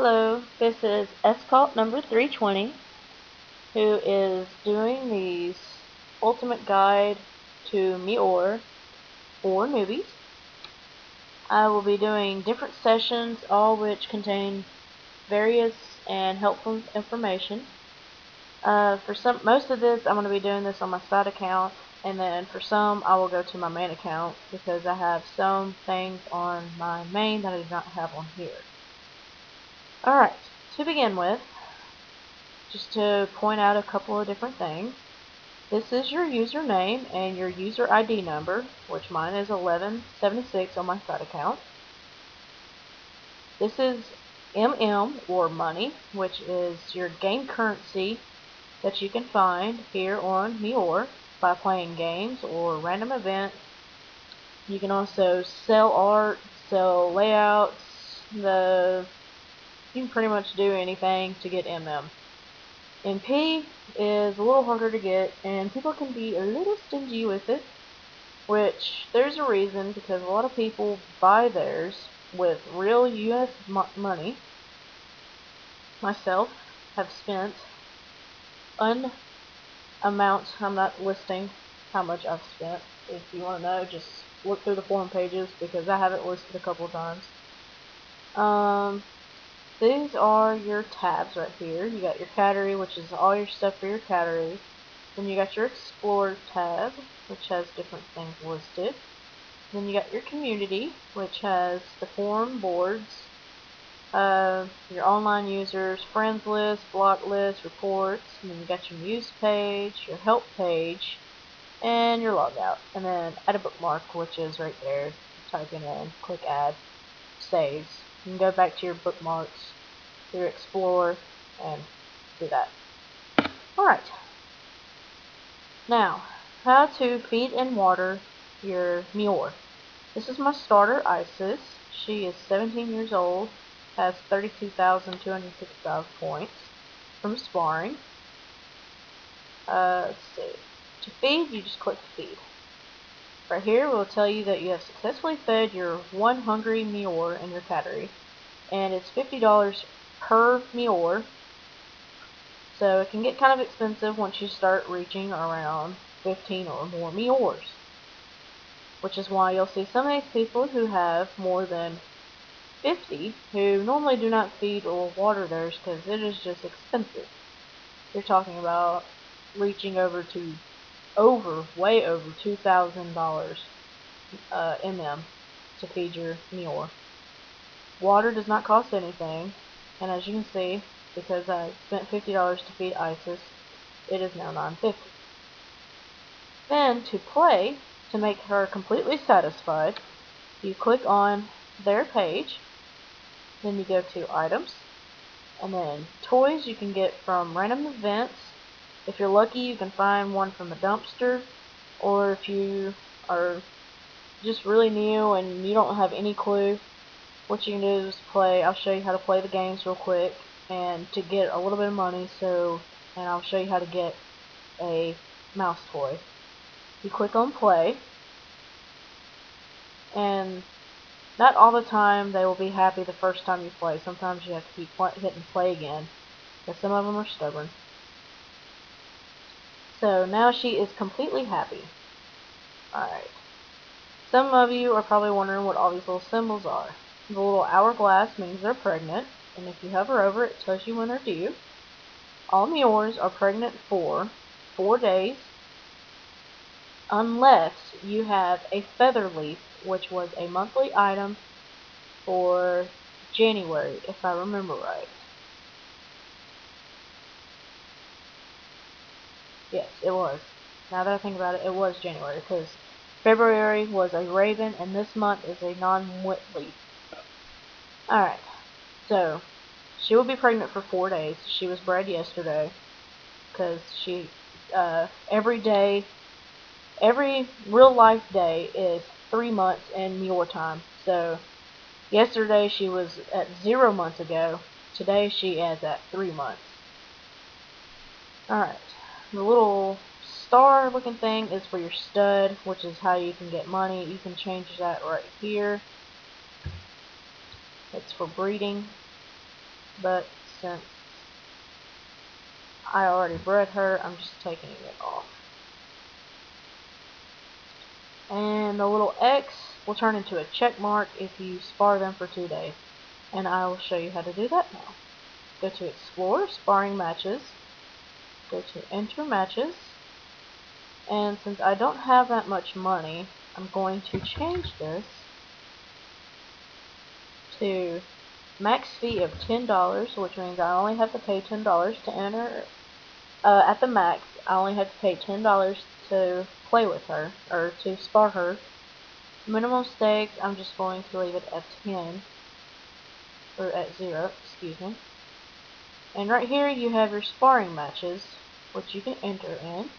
Hello, this is Escort number 320, who is doing the ultimate guide to Meteor for newbies. I will be doing different sessions, all which contain various and helpful information. Most of this, I'm going to be doing this on my side account, and then for some, I will go to my main account because I have some things on my main that I do not have on here. Alright, to begin with, just to point out a couple of different things. This is your username and your user ID number, which mine is 1176 on my side account. This is MM, or money, which is your game currency that you can find here on Meteor by playing games or random events. You can also sell art, sell layouts, you can pretty much do anything to get MM. MP is a little harder to get, and people can be a little stingy with it, which there's a reason, because a lot of people buy theirs with real US money. Myself have spent amounts. I'm not listing how much I've spent. If you want to know, just look through the forum pages, because I have it listed a couple of times. These are your tabs right here. You got your category, which is all your stuff for your category. Then you got your Explore tab, which has different things listed. Then you got your community, which has the forum boards, your online users, friends list, block list, reports. And then you got your news page, your help page, and your logout. And then add a bookmark, which is right there. Type it in, click add, saves. You can go back to your bookmarks, your Explore, and do that. Alright. Now, how to feed and water your Meteor. This is my starter, Isis. She is 17 years old, has 32,265 points from sparring. Let's see. To feed, you just click feed. Right here will tell you that you have successfully fed your one hungry Meteor in your category, and it's $50 per Meteor. So it can get kind of expensive once you start reaching around 15 or more Meteors, which is why you'll see some of these people who have more than 50 who normally do not feed or water theirs because it is just expensive. You're talking about reaching way over $2,000 MM to feed your Meteor. Water does not cost anything, and as you can see, because I spent $50 to feed Isis, it is now $9.50. Then, to play, to make her completely satisfied, you click on their page, then you go to items, and then toys you can get from random events. If you're lucky, you can find one from the dumpster, or if you are just really new and you don't have any clue, what you can do is play. I'll show you how to play the games real quick, and to get a little bit of money, and I'll show you how to get a mouse toy. You click on play, and not all the time they will be happy the first time you play. Sometimes you have to keep hitting play again, because some of them are stubborn. So now she is completely happy. Alright. Some of you are probably wondering what all these little symbols are. The little hourglass means they're pregnant, and if you hover over it, it tells you when they're due. All Meteors are pregnant for 4 days, unless you have a feather leaf, which was a monthly item for January, if I remember right. Yes, it was. Now that I think about it, it was January, because February was a raven, and this month is a non-wit leaf. Alright, so she will be pregnant for 4 days. She was bred yesterday, because every real life day is 3 months in Meteor time. So yesterday she was at 0 months ago. Today she is at 3 months. Alright, the little star looking thing is for your stud, which is how you can get money. You can change that right here. It's for breeding. but since I already bred her, I'm just taking it off. And the little X will turn into a check mark if you spar them for 2 days. And I will show you how to do that now. Go to Explore, Sparring Matches, go to Enter Matches, and since I don't have that much money, I'm going to change this to max fee of $10, which means I only have to pay $10 to enter. At the max, I only have to pay $10 to play with her, or to spar her. Minimum stakes, I'm just going to leave it at 10, or at 0, excuse me. And right here you have your sparring matches, which you can enter in.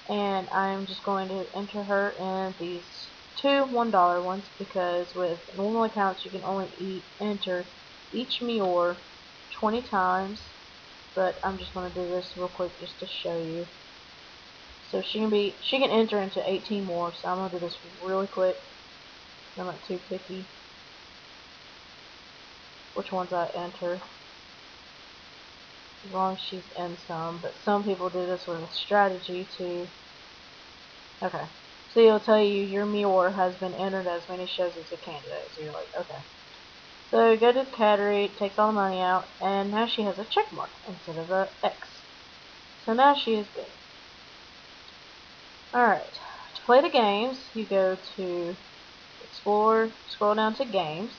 And I'm just going to enter her in these 2 $1 ones, because with normal accounts you can only enter each Mior 20 times, but I'm just going to do this real quick just to show you. So she can enter into 18 more, so I'm going to do this really quick. I'm not too picky which ones I enter, as long as she's in some, but some people do this with a strategy to... Okay. So it'll tell you your Mior has been entered as many shows as a candidate. So you're like, okay. So go to the category, it takes all the money out, and now she has a check mark instead of a X. So now she is good. Alright. To play the games, you go to Explore, scroll down to Games.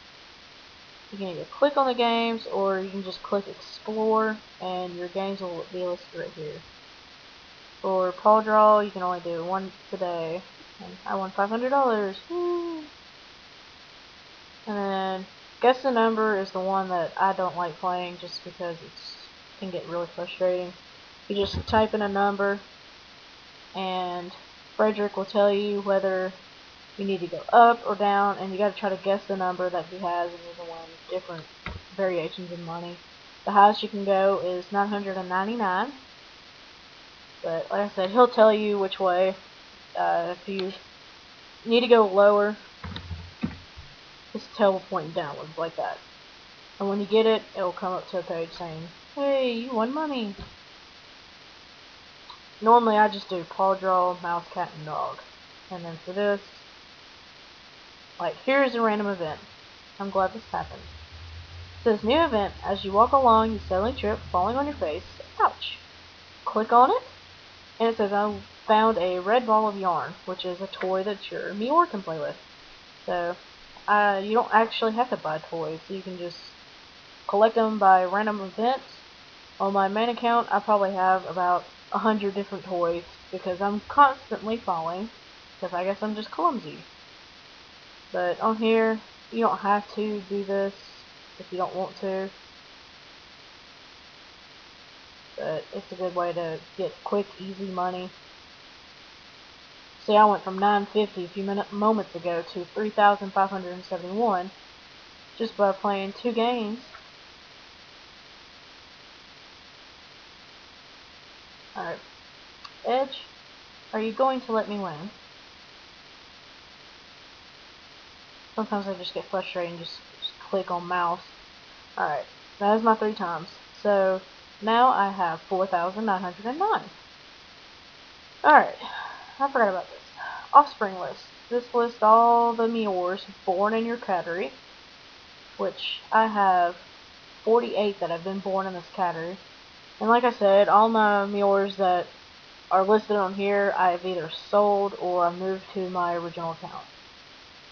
You can either click on the games, or you can just click Explore, and your games will be listed right here. For Paw Draw, you can only do 1 today. And I won $500. Woo! And then Guess the Number is the one that I don't like playing, just because it can get really frustrating. You just type in a number, and Frederick will tell you whether you need to go up or down, and you got to try to guess the number that he has, and you can win different variations of money. The highest you can go is 999, but like I said, he'll tell you which way. If you need to go lower, just tell pointing downwards like that. And when you get it, it'll come up to a page saying, hey, you won money. Normally I just do Paw Draw, Mouse, Cat, and Dog. And then for this, like, here's a random event. I'm glad this happened. It says, new event. As you walk along, you suddenly trip, falling on your face. Ouch. Click on it, and it says, I found a red ball of yarn, which is a toy that your Mior can play with. So, you don't actually have to buy toys. You can just collect them by random events. On my main account, I probably have about 100 different toys, because I'm constantly falling, because I guess I'm just clumsy. But on here, you don't have to do this if you don't want to. But it's a good way to get quick, easy money. See, I went from 950 a few moments ago to 3,571 just by playing 2 games. Alright. Edge, are you going to let me win? Sometimes I just get frustrated and just click on mouse. Alright, that is my 3 times. So, now I have 4,909. Alright, I forgot about this. Offspring list. This lists all the Miors born in your category, which I have 48 that have been born in this category. And like I said, all my Miors that are listed on here, I've either sold or I've moved to my original account.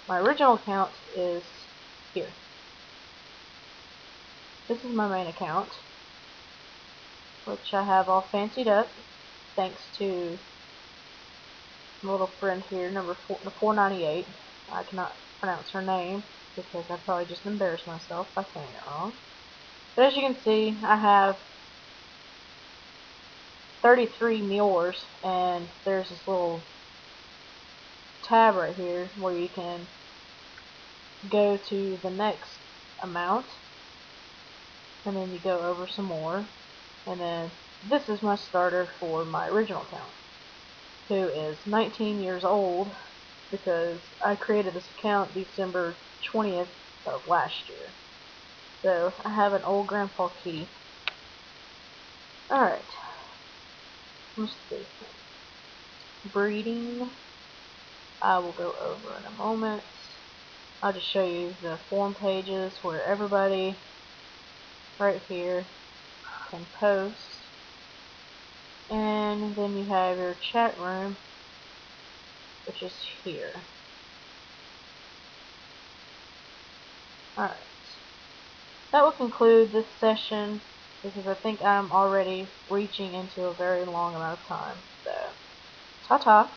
My original account is here. This is my main account, which I have all fancied up, thanks to my little friend here, number 498. I cannot pronounce her name, because I probably just embarrassed myself by saying it wrong. But as you can see, I have 33 Miors, and there's this little tab right here where you can go to the next amount, and then you go over some more, and then this is my starter for my original account, who is 19 years old, because I created this account December 20th of last year. So I have an old grandpa key. Alright. Let's see. Breeding. I will go over in a moment. I'll just show you the forum pages where everybody right here can post. And then you have your chat room, which is here. Alright. That will conclude this session because I think I'm already reaching into a very long amount of time. So, ta-ta.